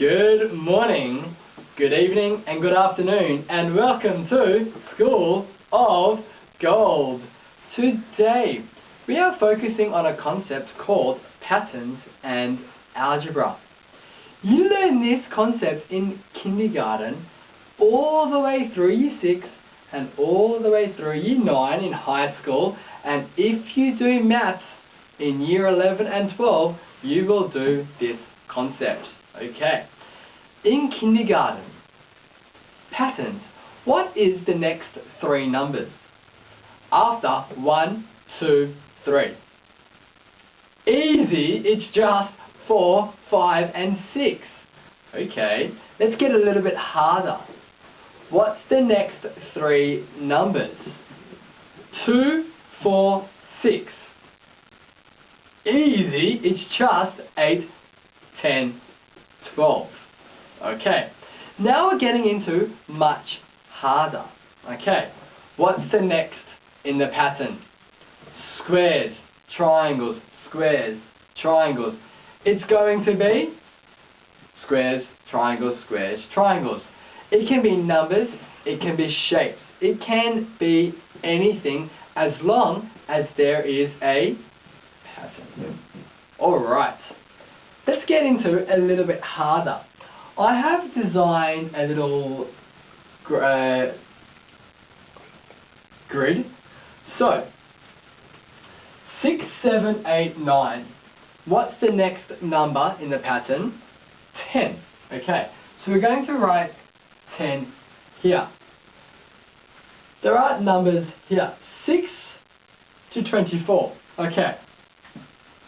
Good morning, good evening and good afternoon, and welcome to School of Gold. Today we are focusing on a concept called patterns and algebra. You learn this concept in kindergarten all the way through year 6 and all the way through year 9 in high school, and if you do maths in year 11 and 12 you will do this concept. Okay, in kindergarten, patterns. What is the next 3 numbers? After 1, 2, 3. Easy, it's just 4, 5 and 6. Okay, let's get a little bit harder. What's the next 3 numbers? 2, 4, 6. Easy, it's just 8, 10, 12. Okay, now we're getting into much harder. Okay, what's the next in the pattern? Squares, triangles, squares, triangles. It's going to be squares, triangles, squares, triangles. It can be numbers, it can be shapes, it can be anything as long as there is a pattern. Alright, let's get into a little bit harder. I have designed a little grid. So, 6, 7, 8, 9. What's the next number in the pattern? 10. Okay, so we're going to write 10 here. There are numbers here. 6 to 24. Okay,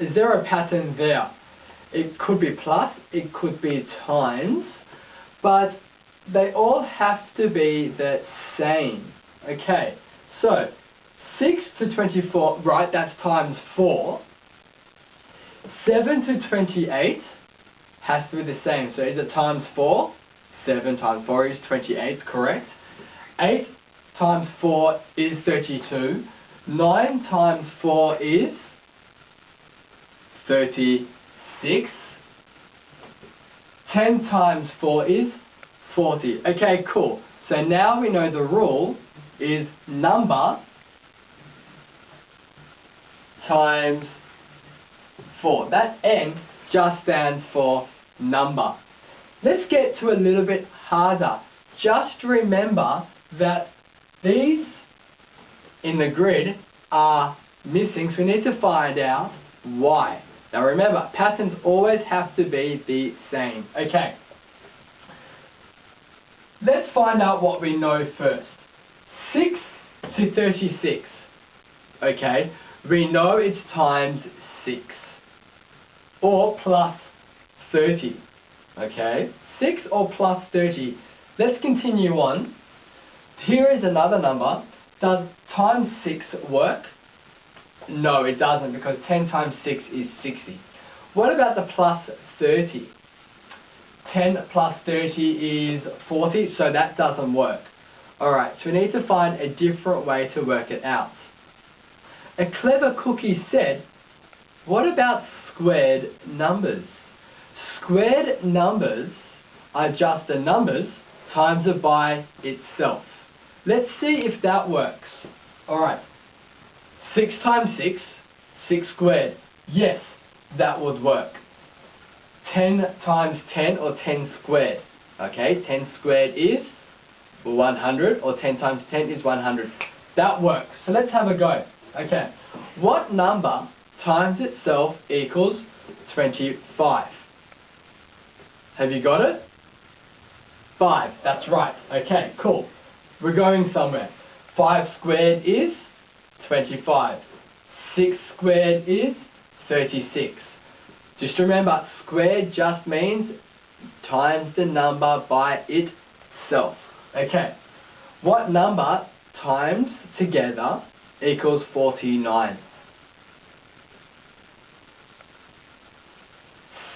is there a pattern there? It could be plus, it could be times, but they all have to be the same. Okay, so 6 to 24, right, that's times 4. 7 to 28 has to be the same, so is it times 4? 7 times 4 is 28, correct. 8 times 4 is 32. 9 times 4 is 36. 10 times 4 is 40. Okay, cool. So now we know the rule is number times 4. That N just stands for number. Let's get to a little bit harder. Just remember that these in the grid are missing, so we need to find out why. Now remember, patterns always have to be the same. Okay, let's find out what we know first. 6 to 36. Okay, we know it's times 6 or plus 30. Okay, 6 or plus 30. Let's continue on. Here is another number. Does times 6 work? No, it doesn't, because 10 times 6 is 60. What about the plus 30? 10 plus 30 is 40, so that doesn't work. Alright, so we need to find a different way to work it out. A clever cookie said, what about squared numbers? Squared numbers are just the numbers times it by itself. Let's see if that works. Alright. 6 times 6, 6 squared. Yes, that would work. 10 times 10 or 10 squared. Okay, 10 squared is 100, or 10 times 10 is 100. That works. So let's have a go. Okay, what number times itself equals 25? Have you got it? 5, that's right. Okay, cool. We're going somewhere. 5 squared is 25. 6 squared is 36. Just remember, squared just means times the number by itself. Okay, what number times together equals 49?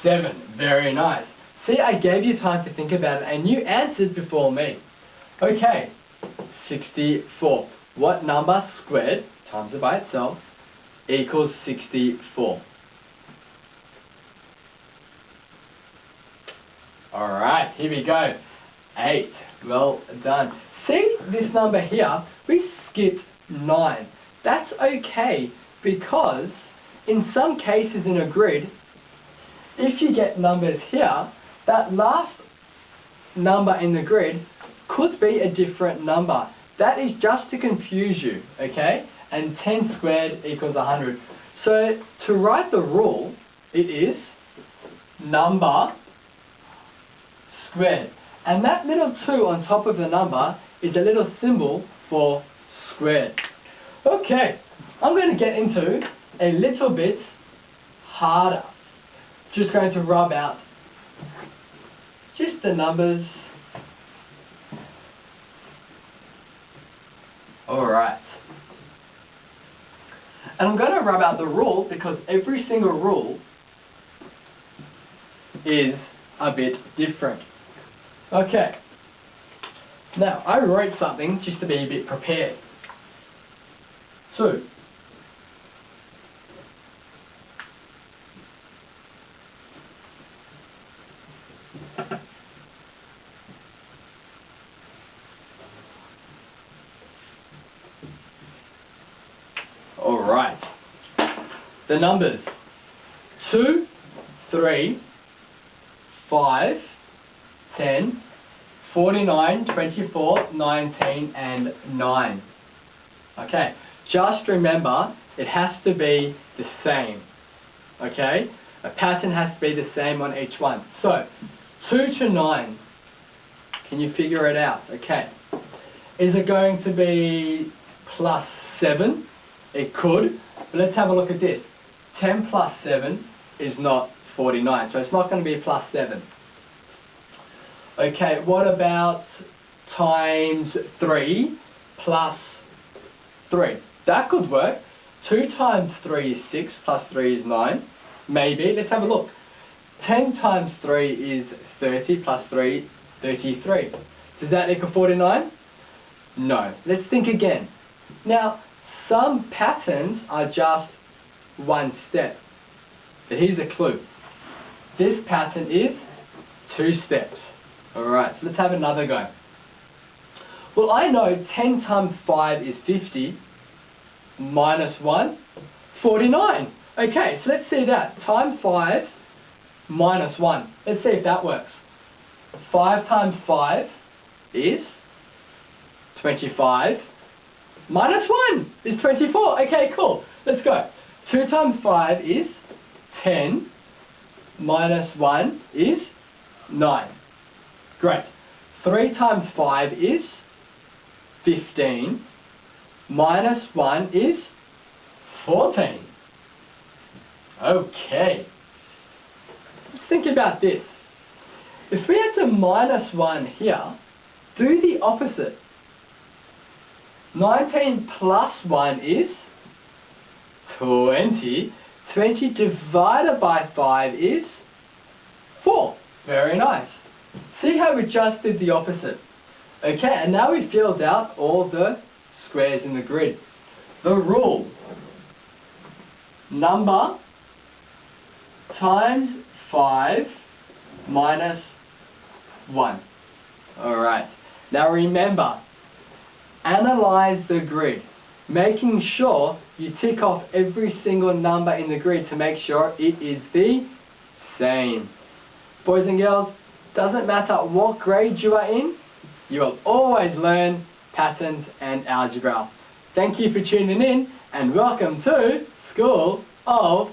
7, very nice. See, I gave you time to think about it and you answered before me. Okay, 64. What number squared times it by itself equals 64? Alright, here we go. 8. Well done. See this number here? We skipped 9. That's okay, because in some cases in a grid, if you get numbers here, that last number in the grid could be a different number. That is just to confuse you, okay? And 10 squared equals 100. So to write the rule, it is number squared. And that little 2 on top of the number is a little symbol for squared. Okay, I'm going to get into a little bit harder. Just going to rub out just the numbers. Alright. And I'm going to rub out the rule because every single rule is a bit different. Okay. Now, I wrote something just to be a bit prepared. 2. Alright. The numbers 2, 3, 5, 10, 49, 24, 19, and 9. Okay, just remember, it has to be the same. Okay, a pattern has to be the same on each one. So, 2 to 9, can you figure it out? Okay, is it going to be plus 7? It could, but let's have a look at this. 10 plus 7 is not 49, so it's not going to be plus 7. Okay, what about times 3 plus 3? That could work. 2 times 3 is 6, plus 3 is 9. Maybe. Let's have a look. 10 times 3 is 30, plus 3, 33. Does that equal 49? No. Let's think again. Now, some patterns are just one step. But here's a clue. This pattern is 2 steps. Alright, so let's have another go. Well, I know 10 times 5 is 50, minus 1, 49. Okay, so let's see that. Times 5, minus 1. Let's see if that works. 5 times 5 is 25. Minus 1 is 24. Okay, cool. Let's go. 2 times 5 is 10. Minus 1 is 9. Great. 3 times 5 is 15. Minus 1 is 14. Okay. Let's think about this. If we had to minus 1 here, do the opposite. 19 plus 1 is 20. 20 divided by 5 is 4. Very nice. See how we just did the opposite. Okay, and now we filled out all the squares in the grid. The rule. Number times 5 minus 1. Alright. Now remember, analyze the grid, making sure you tick off every single number in the grid to make sure it is the same. Boys and girls, doesn't matter what grade you are in, you will always learn patterns and algebra. Thank you for tuning in and welcome to School of